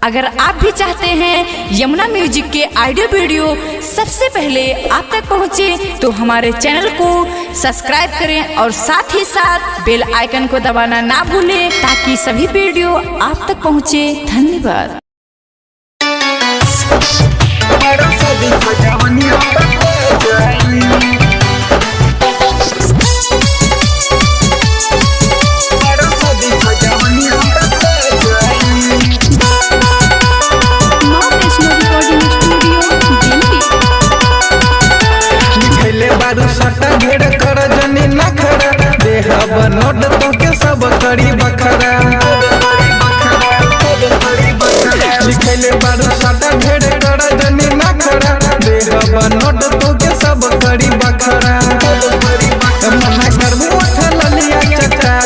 अगर आप भी चाहते हैं यमुना म्यूजिक के ऑडियो वीडियो सबसे पहले आप तक पहुंचे तो हमारे चैनल को सब्सक्राइब करें और साथ ही साथ बेल आइकन को दबाना ना भूलें ताकि सभी वीडियो आप तक पहुंचे। धन्यवाद। नोट तो के सब करी बखरा लिखले बारू साटा ढेर कर जनी ना खड़ा देहब नोट तो के सब करी बखरा मना करबू उठल लिया चचा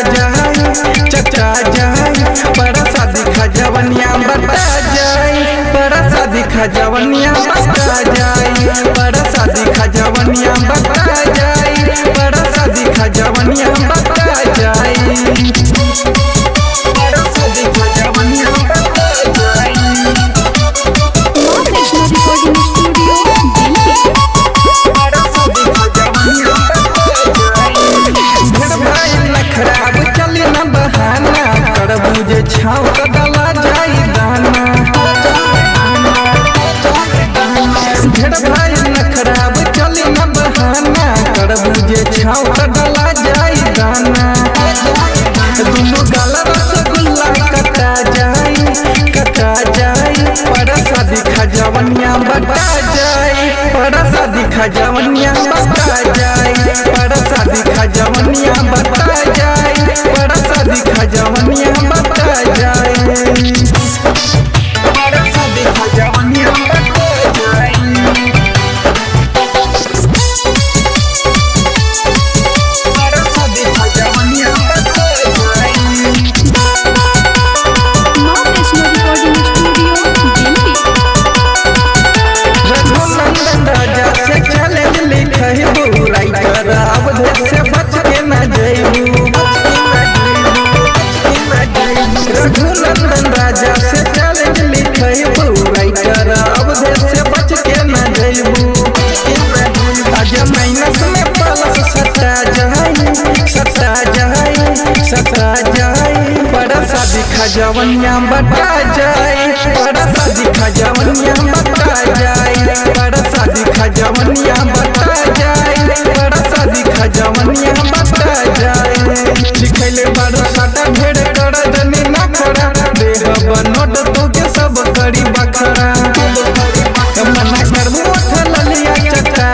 जाए पर शादी खजवनिया बता जाए पर शादी खजवनिया बता जाए पर शादी खजवनिया बता जाए पर शादी खजवनिया बता जाए खराब चली न बहाना करबू जे छाव कदला जाई दाना ढेर भाई न खराब चली न बहाना करबू जे छाव कदला जाई दाना दुनु गाला रसगुल्ला कटा जाई पर शादी खजवनिया बता जाए पर शादी खजवनिया बता जाए पर शादी खजवनिया बता जाए पर शादी खजवनिया बता जाए पर शादी खजवनिया बता जाए पर शादी खजवनिया बता जाए। रघुनंदन राजा से चैलेंज लिखबू राइटर अवधेश से बच के न जइबू रघुनंदन राजा से चैलेंज लिखबू राइटर अवधेश से बच के न जइबू आज माइनस में प्लस सटा जाए पर शादी खजवनिया बता जाए पर शादी खजवनिया बता जाए पर शादी खजवनिया बता जाए पर शादी खजवनिया बता जाए लिखले बारू साटा ढेर कर जनी ना खड़ा देहब नोट तो के सब करी बखरा मना करबू उठल लिया चचा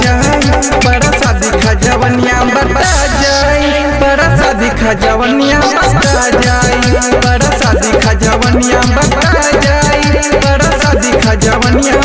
जाए पर शादी खजवनिया बता जाए पर शादी खजवनिया बता जाए पर शादी खजवनिया बता जाए पर शादी खजवनिया